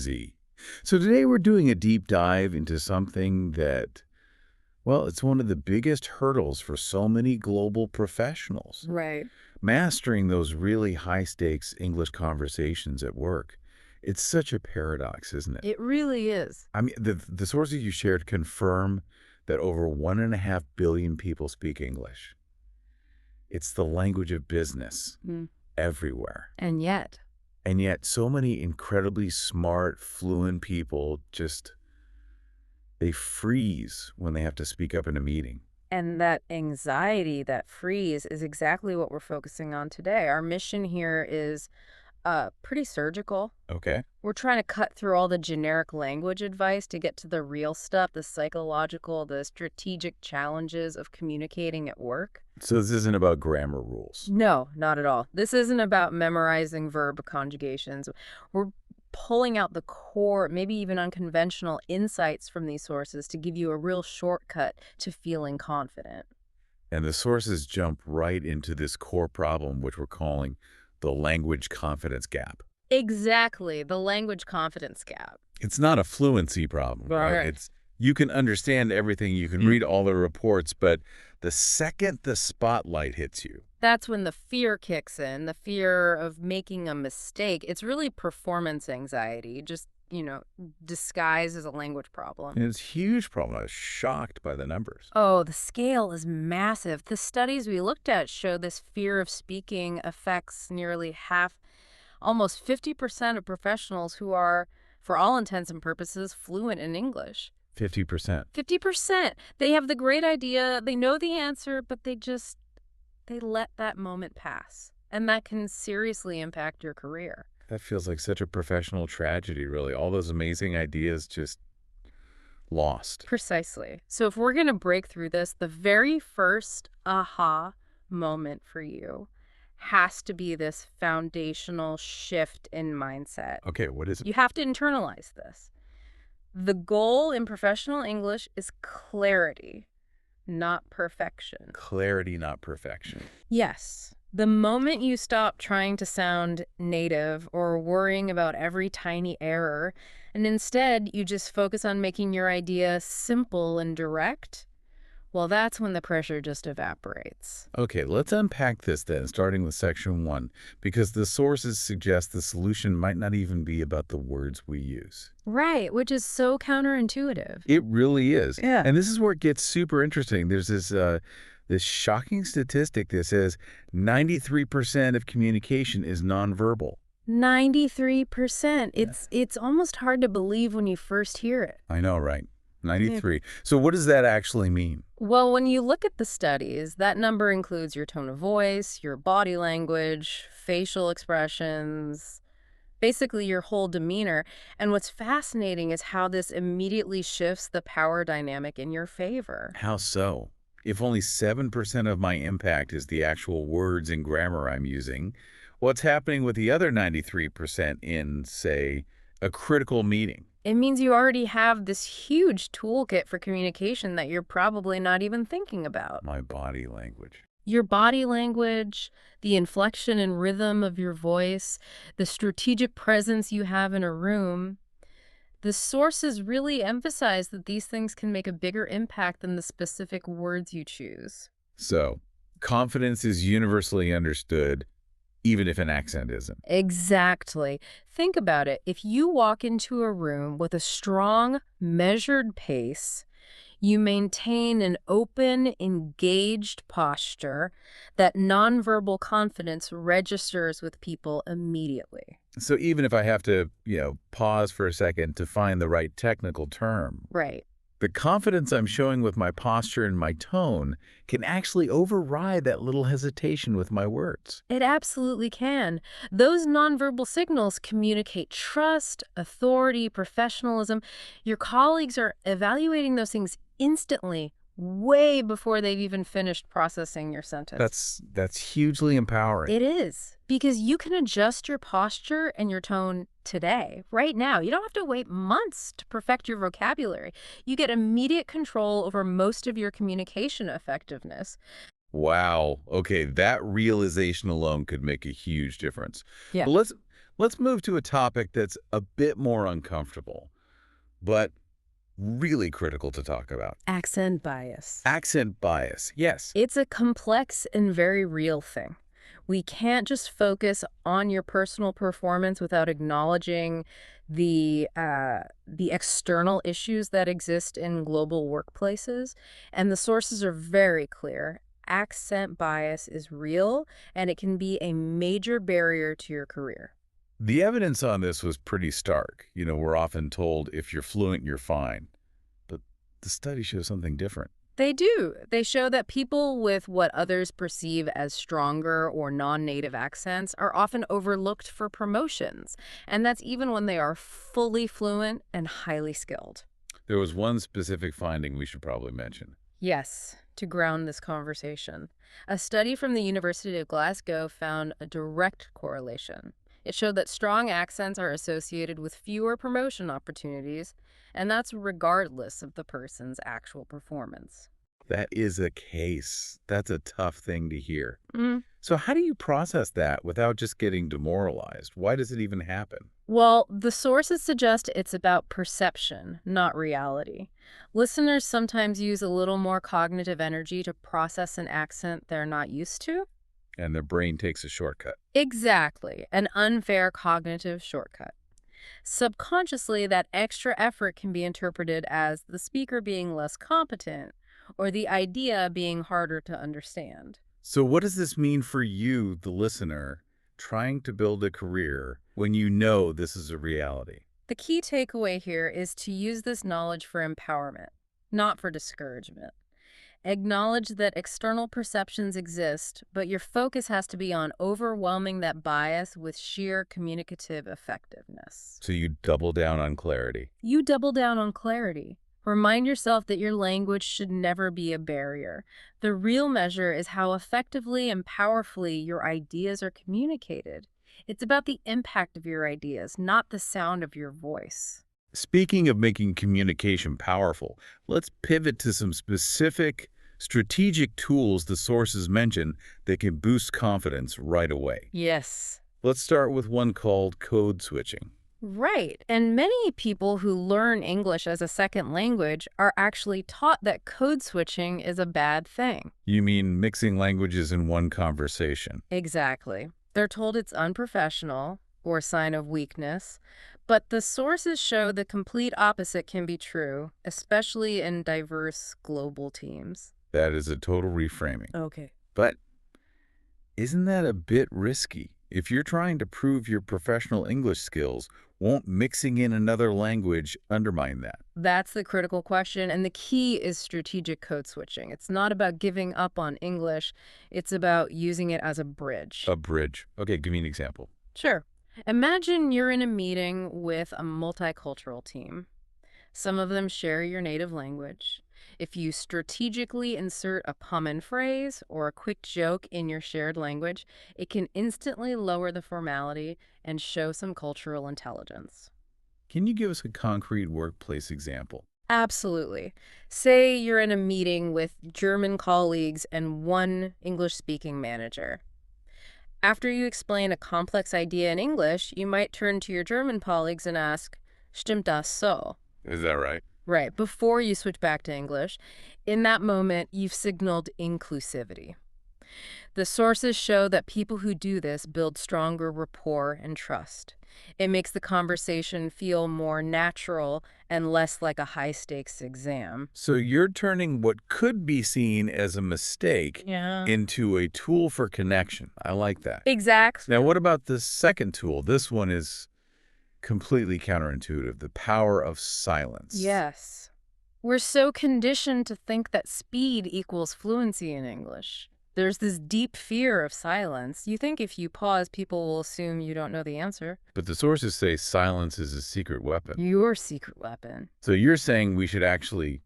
Z. So today we're doing a deep dive into something that, well, it's one of the biggest hurdles for so many global professionals. Right. Mastering those really high-stakes English conversations at work. It's such a paradox, isn't it? It really is. I mean, the sources you shared confirm that over 1.5 billion people speak English. It's the language of business Mm. everywhere. And yet, And yet so many incredibly smart, fluent people they freeze when they have to speak up in a meeting. and that anxiety, that freeze, is exactly what we're focusing on today. Our mission here is pretty surgical. Okay. We're trying to cut through all the generic language advice to get to the real stuff, the psychological, the strategic challenges of communicating at work. So this isn't about grammar rules. No, not at all. This isn't about memorizing verb conjugations. We're pulling out the core, maybe even unconventional insights from these sources to give you a real shortcut to feeling confident. And the sources jump right into this core problem, which we're calling the language confidence gap. Exactly, the language confidence gap. It's not a fluency problem, right? Right. It's you can understand everything, you can read all the reports, but the second the spotlight hits you, That's when the fear kicks in, the fear of making a mistake. It's really performance anxiety, just, disguised as a language problem. and it's a huge problem. I was shocked by the numbers. Oh, the scale is massive. The studies we looked at show this fear of speaking affects nearly half, almost 50% of professionals who are, for all intents and purposes, fluent in English. 50%. 50%. They have the great idea, they know the answer, but they let that moment pass. And that can seriously impact your career. That feels like such a professional tragedy, really. All those amazing ideas just lost. Precisely. So if we're going to break through this, the very first aha moment for you has to be this foundational shift in mindset. Okay, what is it? You have to internalize this. The goal in professional English is clarity, not perfection. Clarity, not perfection. Yes. The moment you stop trying to sound native or worrying about every tiny error, and instead you just focus on making your idea simple and direct, well, that's when the pressure just evaporates. Okay, let's unpack this then, starting with section 1, because the sources suggest the solution might not even be about the words we use. Right, which is so counterintuitive. It really is. Yeah. And this is where it gets super interesting. There's this shocking statistic that says 93% of communication is nonverbal. 93%. It's almost hard to believe when you first hear it. I know, right? 93. So what does that actually mean? Well, when you look at the studies, that number includes your tone of voice, your body language, facial expressions, basically your whole demeanor. And what's fascinating is how this immediately shifts the power dynamic in your favor. How so? If only 7% of my impact is the actual words and grammar I'm using, what's happening with the other 93% in, say, a critical meeting? It means you already have this huge toolkit for communication that you're probably not even thinking about. My body language. Your body language, the inflection and rhythm of your voice, the strategic presence you have in a room. The sources really emphasize that these things can make a bigger impact than the specific words you choose. So, confidence is universally understood, even if an accent isn't. Exactly. Think about it. If you walk into a room with a strong, measured pace, you maintain an open, engaged posture, that nonverbal confidence registers with people immediately. So even if I have to, pause for a second to find the right technical term, Right. the confidence I'm showing with my posture and my tone can actually override that little hesitation with my words. It absolutely can. Those nonverbal signals communicate trust, authority, professionalism. Your colleagues are evaluating those things instantly, way before they've even finished processing your sentence. That's hugely empowering. It is, because you can adjust your posture and your tone today, right now. You don't have to wait months to perfect your vocabulary. You get immediate control over most of your communication effectiveness. Wow. Okay, that realization alone could make a huge difference. Yeah. But Let's move to a topic that's a bit more uncomfortable, but really critical to talk about. Accent bias. Accent bias. Yes. It's a complex and very real thing. We can't just focus on your personal performance without acknowledging the external issues that exist in global workplaces. And the sources are very clear. Accent bias is real, and it can be a major barrier to your career. The evidence on this was pretty stark. We're often told if you're fluent, you're fine. But the study shows something different. They do. They show that people with what others perceive as stronger or non-native accents are often overlooked for promotions, and that's even when they are fully fluent and highly skilled. There was one specific finding we should probably mention. Yes, to ground this conversation. A study from the University of Glasgow found a direct correlation. It showed that strong accents are associated with fewer promotion opportunities, and that's regardless of the person's actual performance. That is a case. That's a tough thing to hear. Mm. So how do you process that without just getting demoralized? Why does it even happen? Well, the sources suggest it's about perception, not reality. Listeners sometimes use a little more cognitive energy to process an accent they're not used to. And their brain takes a shortcut. Exactly, an unfair cognitive shortcut. Subconsciously, that extra effort can be interpreted as the speaker being less competent or the idea being harder to understand. So what does this mean for you, the listener, trying to build a career when you know this is a reality? The key takeaway here is to use this knowledge for empowerment, not for discouragement. Acknowledge that external perceptions exist, but your focus has to be on overwhelming that bias with sheer communicative effectiveness. So you double down on clarity. You double down on clarity. Remind yourself that your language should never be a barrier. The real measure is how effectively and powerfully your ideas are communicated. It's about the impact of your ideas, not the sound of your voice. Speaking of making communication powerful, let's pivot to some specific strategic tools the sources mention that can boost confidence right away. Yes. Let's start with one called code switching. Right. And many people who learn English as a second language are actually taught that code switching is a bad thing. You mean mixing languages in one conversation? Exactly. They're told it's unprofessional or a sign of weakness, but the sources show the complete opposite can be true, especially in diverse global teams. That is a total reframing. Okay. But isn't that a bit risky? If you're trying to prove your professional English skills, won't mixing in another language undermine that? That's the critical question, and the key is strategic code switching. It's not about giving up on English, it's about using it as a bridge. A bridge. Okay, give me an example. Sure. Imagine you're in a meeting with a multicultural team. Some of them share your native language. If you strategically insert a common phrase or a quick joke in your shared language, it can instantly lower the formality and show some cultural intelligence. Can you give us a concrete workplace example? Absolutely. Say you're in a meeting with German colleagues and one English-speaking manager. After you explain a complex idea in English, you might turn to your German colleagues and ask, "Stimmt das so?" Is that right? Right, before you switch back to English. In that moment, you've signaled inclusivity. The sources show that people who do this build stronger rapport and trust. It makes the conversation feel more natural and less like a high-stakes exam. So you're turning what could be seen as a mistake Yeah. into a tool for connection. I like that. Exactly. Now, what about the second tool? This one is completely counterintuitive, the power of silence. Yes. We're so conditioned to think that speed equals fluency in English. There's this deep fear of silence. You think if you pause, people will assume you don't know the answer. But the sources say silence is a secret weapon. Your secret weapon. So you're saying we should actually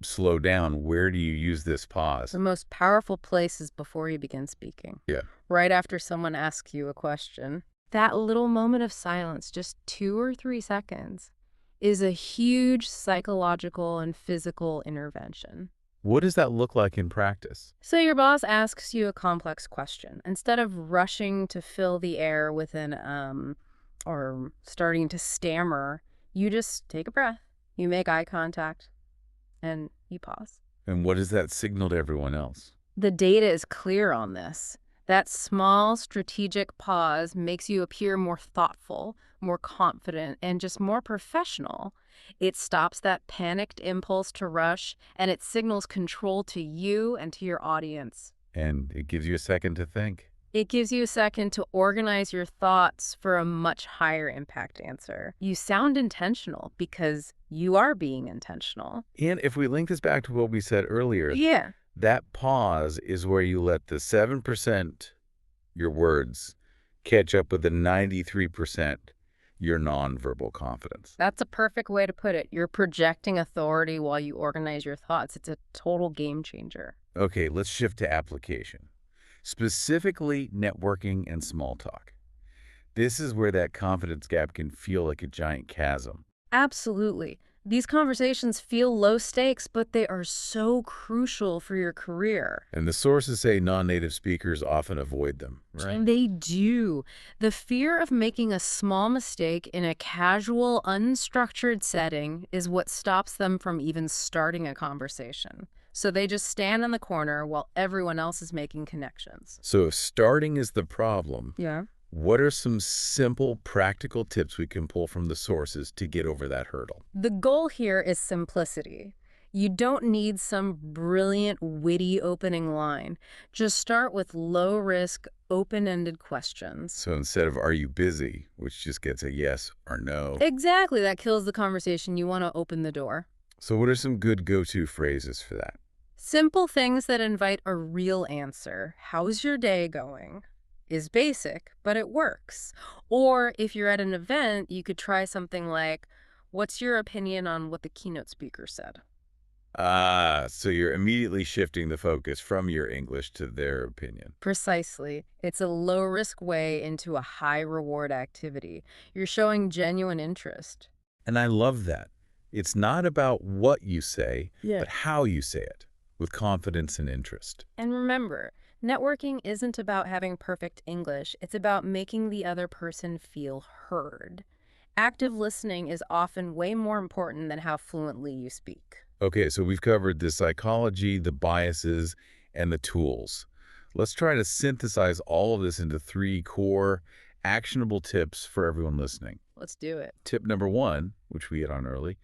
slow down. Where do you use this pause? The most powerful place is before you begin speaking. Yeah. Right after someone asks you a question. That little moment of silence, just 2 or 3 seconds, is a huge psychological and physical intervention. What does that look like in practice? So your boss asks you a complex question. Instead of rushing to fill the air with an or starting to stammer, you just take a breath, you make eye contact, and you pause. And what does that signal to everyone else? The data is clear on this. That small strategic pause makes you appear more thoughtful, more confident, and just more professional. It stops that panicked impulse to rush, and it signals control to you and to your audience. And it gives you a second to think. It gives you a second to organize your thoughts for a much higher impact answer. You sound intentional because you are being intentional. And if we link this back to what we said earlier, Yeah. that pause is where you let the 7%, your words, catch up with the 93%, your nonverbal confidence. That's a perfect way to put it. You're projecting authority while you organize your thoughts. It's a total game changer. Okay, let's shift to application. Specifically, networking and small talk. This is where that confidence gap can feel like a giant chasm. Absolutely. These conversations feel low stakes, but they are so crucial for your career. And the sources say non-native speakers often avoid them, right? And they do. The fear of making a small mistake in a casual, unstructured setting is what stops them from even starting a conversation. So they just stand in the corner while everyone else is making connections. So if starting is the problem, Yeah. what are some simple, practical tips we can pull from the sources to get over that hurdle? The goal here is simplicity. You don't need some brilliant, witty opening line. Just start with low-risk, open-ended questions. So instead of "Are you busy?", which just gets a yes or no. Exactly. That kills the conversation. You want to open the door. So what are some good go-to phrases for that? Simple things that invite a real answer. How's your day going? Is basic, but it works. Or if you're at an event, you could try something like, what's your opinion on what the keynote speaker said? So you're immediately shifting the focus from your English to their opinion. Precisely. It's a low-risk way into a high-reward activity. You're showing genuine interest. And I love that. It's not about what you say, Yeah. but how you say it, with confidence and interest. And remember, networking isn't about having perfect English. It's about making the other person feel heard. Active listening is often way more important than how fluently you speak. Okay, so we've covered the psychology, the biases, and the tools. Let's try to synthesize all of this into 3 core, actionable tips for everyone listening. Let's do it. Tip number 1, which we hit on early,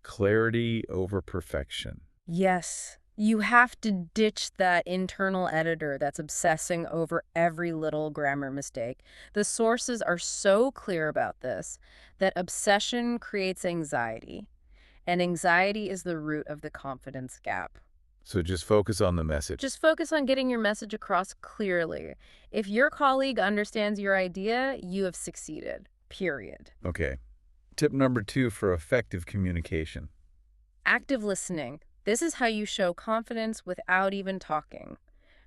clarity over perfection. Yes. You have to ditch that internal editor that's obsessing over every little grammar mistake. The sources are so clear about this that obsession creates anxiety, and anxiety is the root of the confidence gap. So just focus on the message. Just focus on getting your message across clearly. If your colleague understands your idea, you have succeeded, period. Okay. Tip number 2 for effective communication. Active listening. This is how you show confidence without even talking.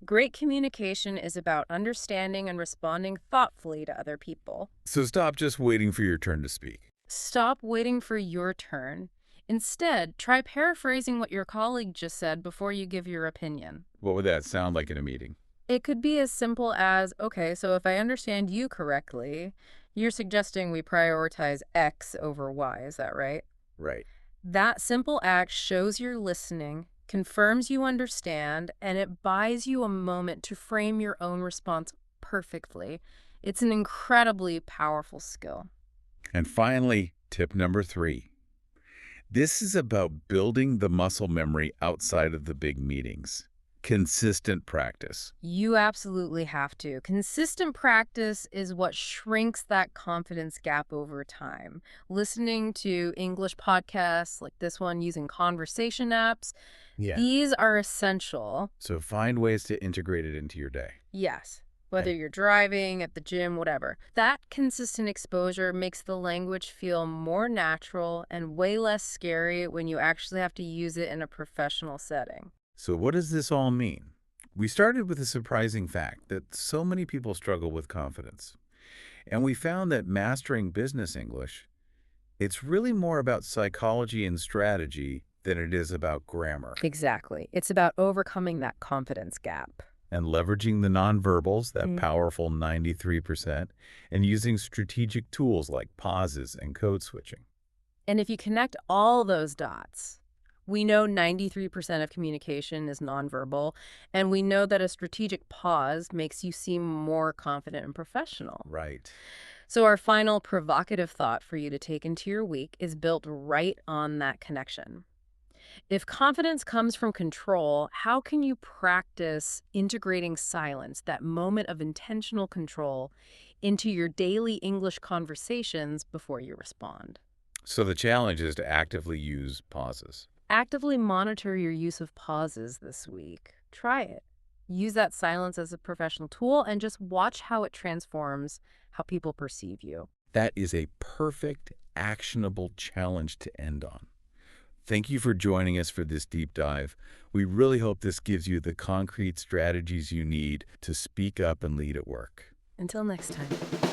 Great communication is about understanding and responding thoughtfully to other people. So stop just waiting for your turn to speak. Stop waiting for your turn. Instead, try paraphrasing what your colleague just said before you give your opinion. What would that sound like in a meeting? It could be as simple as, okay, so if I understand you correctly, you're suggesting we prioritize X over Y, is that right? Right. That simple act shows you're listening, confirms you understand, and it buys you a moment to frame your own response perfectly. It's an incredibly powerful skill. And finally, tip number 3. This is about building the muscle memory outside of the big meetings. Consistent practice. You absolutely have to. Consistent practice is what shrinks that confidence gap over time. Listening to English podcasts like this one, using conversation apps, these are essential. So find ways to integrate it into your day. Yes. Whether you're driving, at the gym, whatever. That consistent exposure makes the language feel more natural and way less scary when you actually have to use it in a professional setting. So what does this all mean? We started with a surprising fact that so many people struggle with confidence. And we found that mastering business English, it's really more about psychology and strategy than it is about grammar. Exactly. It's about overcoming that confidence gap. And leveraging the nonverbals, that Mm. powerful 93%, and using strategic tools like pauses and code switching. And if you connect all those dots, we know 93% of communication is nonverbal, and we know that a strategic pause makes you seem more confident and professional. Right. So our final provocative thought for you to take into your week is built right on that connection. If confidence comes from control, how can you practice integrating silence, that moment of intentional control, into your daily English conversations before you respond? So the challenge is to actively use pauses. Actively monitor your use of pauses this week. Try it. Use that silence as a professional tool and just watch how it transforms how people perceive you. That is a perfect, actionable challenge to end on. Thank you for joining us for this deep dive. We really hope this gives you the concrete strategies you need to speak up and lead at work. Until next time.